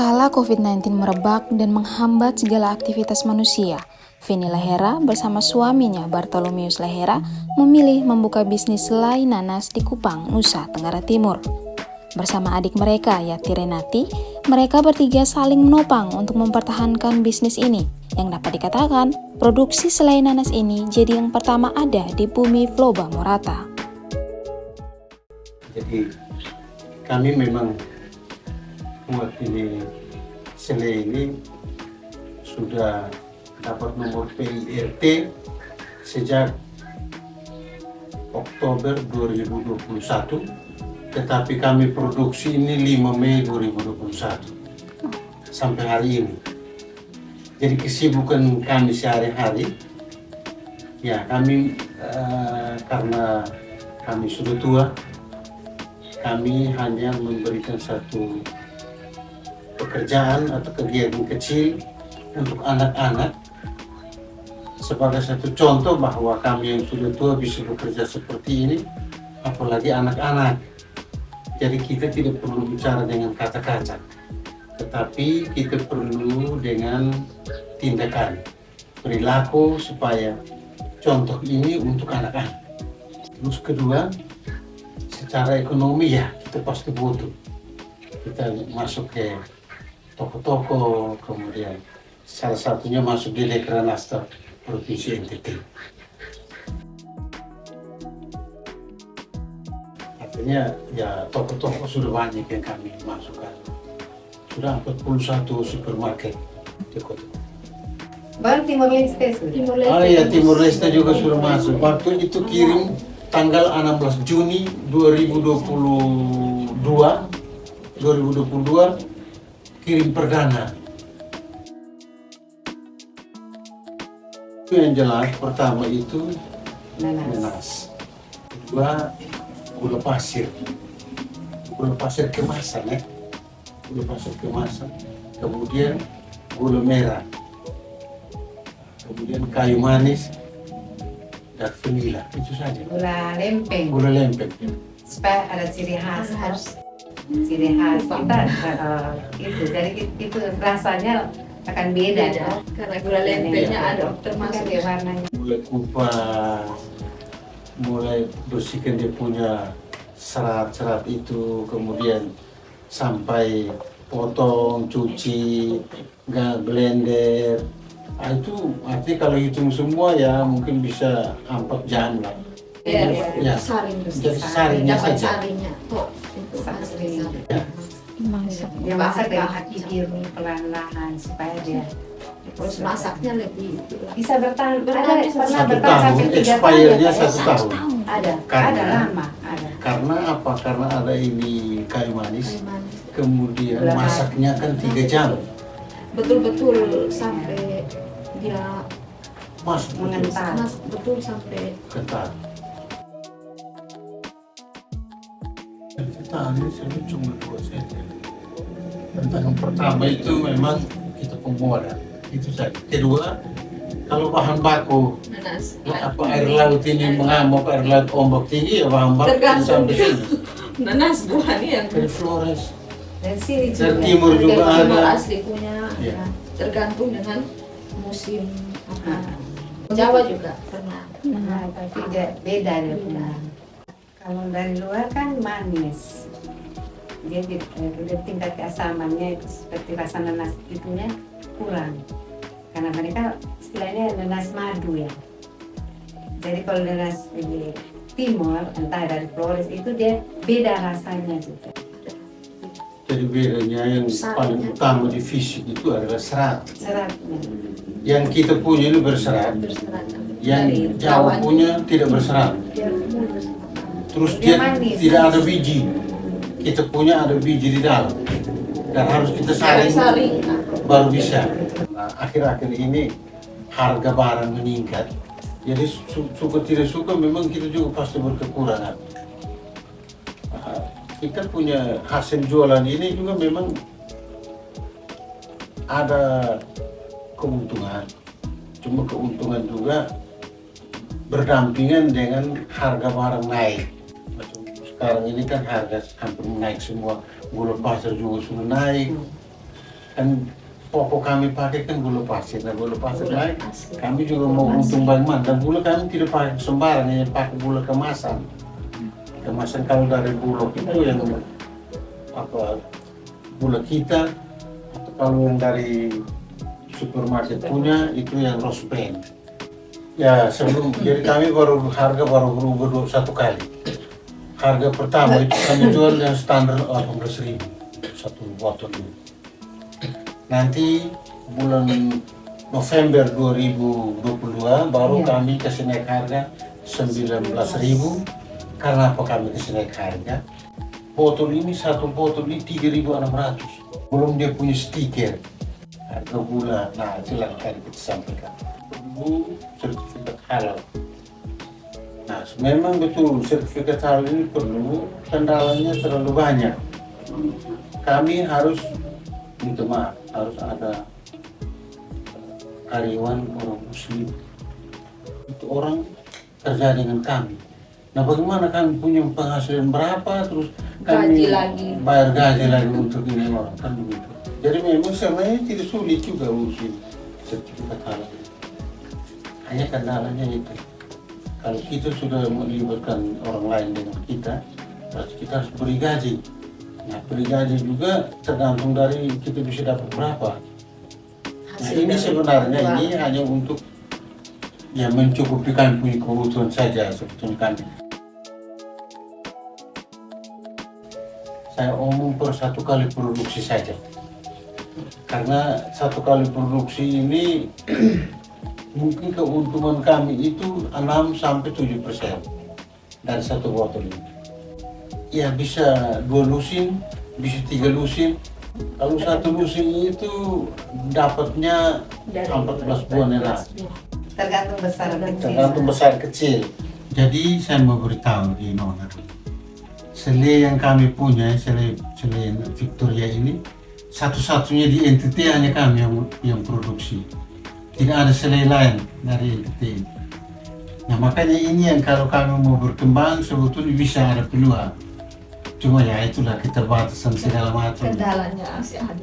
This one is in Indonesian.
Kala COVID-19 merebak dan menghambat segala aktivitas manusia, Vini Lehera bersama suaminya Bartolomeus Lehera memilih membuka bisnis selai nanas di Kupang, Nusa Tenggara Timur. Bersama adik mereka, Yati Renati, mereka bertiga saling menopang untuk mempertahankan bisnis ini, yang dapat dikatakan produksi selai nanas ini jadi yang pertama ada di bumi Floba Morata. Jadi kami memang buat ini selai ini sudah dapat nomor PIRT sejak Oktober 2021, tetapi kami produksi ini 5 Mei 2021 sampai hari ini. Jadi kesibukan kami sehari-hari, ya kami karena kami sudah tua, kami hanya memberikan satu pekerjaan atau kegiatan kecil untuk anak-anak sebagai satu contoh bahwa kami yang sudah tua bisa bekerja seperti ini, apalagi anak-anak. Jadi kita tidak perlu bicara dengan kata-kata, tetapi kita perlu dengan tindakan, perilaku supaya contoh ini untuk anak-anak. Terus kedua, secara ekonomi ya kita pasti butuh. Kita masuk ke toko-toko, kemudian salah satunya masuk di Dekranasta Provinsi NTT. Artinya ya toko-toko sudah banyak yang kami masukkan. Sudah 41 supermarket di kota. Baru Timor Leste sudah. Ya Timor Leste juga sudah masuk. Waktu itu kirim tanggal 16 Juni 2022 kirim perdana. Yang jelas pertama itu nanas, kedua gula pasir kemasan ya, gula pasir kemasan, kemudian gula merah, kemudian kayu manis dan vanila, itu saja. Gula lempeng. Supaya ada ciri khas kita itu, jadi itu rasanya akan beda. Karena gula lempengnya ada termasuk ya warnanya. Mulai kupas, mulai bersihkan dia punya serat-serat itu, kemudian sampai potong, cuci, blender. Itu artinya kalau hitung semua ya mungkin bisa 4 jam lah. Ya, saring Jadi saringnya dapat saja. saringnya kok itu Saring. Ya. Dia masak dengan hati diri pelan-pelan supaya dia terus masaknya lebih bisa bertahan. Ada Bertahan pernah Satu bertahan tahun, sampai 3 tahun. expirednya Ya, Pak, ya? 1 tahun. Ada Karena- lama, ada. Karena apa? Karena ada ini kayu manis, manis. kemudian Gula masaknya kan 3 jam. Betul-betul sampai dia Masuk Mengental. betul sampai ketat. Kita ini sebenarnya cuma 2 saja. Tentang yang pertama itu memang kita pemodal, itu saja. Kedua, kalau bahan baku, nanas. apa air laut ini mengamuk, air laut ombak tinggi ya bahan baku Tergantung. sampai sini. Nanas buahnya yang Dari Flores, Dan sini dari juga. timur juga timur ada. asli punya Ya. tergantung dengan musim apa. Jawa juga pernah. Nah, tapi dia beda dia punya. Kalau dari luar kan manis. Dia tingkat keasamannya itu seperti rasa nanas itunya kurang. Karena mereka istilahnya nanas madu ya. Jadi kalau nanas di timur, entah dari Flores itu dia beda rasanya juga. Jadi bedanya yang paling utama di fisik itu adalah serat. Seratnya. Yang kita punya ini berserat, Berserat. yang Dari Jawa Jawa punya tidak berserat. dia mulus. Terus Dia dia manis. tidak ada biji. Kita punya ada biji di dalam. Dan harus kita saring Saring. baru bisa. Nah, akhir-akhir ini harga barang meningkat. Jadi suka tidak suka memang kita juga pasti berkekurangan. Nah, kita punya hasil jualan ini juga memang ada keuntungan. Cuma keuntungan juga berdampingan dengan harga barang naik. Sekarang ini kan harga hampir naik semua, gula pasir juga sudah naik, Kan pokok kami pakai kan gula pasir. Nah gula pasir Gula lain pasir. kami juga mau untung bagaimana. Dan gula kami tidak pakai sembarang, hanya pakai gula kemasan. Kemasan kalau dari Bulog itu yang apa gula kita, atau kalau yang dari supermarket punya itu yang rose paint. Ya sebelum, jadi kami harga baru berubah satu kali. Harga pertama itu kami jual yang standar 18.000 satu botol ini. Nanti bulan November 2022 baru kami kasih naik harga 19.000. Karena apa kami kasih naik harga? Botol ini, satu botol ini 3.600. Belum dia punya stiker harga gula. Nah itulah yang tadi kita sampaikan. Perlu sertifikat halal. Nah memang betul sertifikat halal ini perlu, kendalanya terlalu banyak. Kami harus minta maaf, harus ada karyawan orang muslim. Itu orang kerja dengan kami. Nah bagaimana kami punya penghasilan berapa, terus kami Gaji lagi. bayar gaji lagi untuk ini orang, kan begitu. Jadi memang sebenarnya tidak sulit juga urusin sertifikat halal. Hanya kendalanya itu. Kalau kita sudah melibatkan orang lain dengan kita, berarti kita harus beri gaji. Nah, beri gaji juga tergantung dari kita bisa dapat berapa. Nah, ini sebenarnya ini hanya untuk ya mencukupi kami punya kebutuhan saja sebetulnya kami. Saya omong per satu kali produksi saja. Karena satu kali produksi ini mungkin keuntungan kami itu 6-7% dari satu botol ini. Ya bisa 2 lusin, bisa 3 lusin. Kalau 1 lusin itu dapatnya 14 buah enak. Tergantung besar kecil. Tergantung besar kecil. Jadi saya mau beritahu di Nona, sele yang kami punya, sele Victoria ini, satu-satunya di NTT hanya kami yang produksi. Tidak ada sele lain dari NTT. Nah makanya ini yang kalau kami mau berkembang sebetulnya bisa ada peluang. Cuma ya itulah keterbatasan segala macam. Kendalanya masih ada.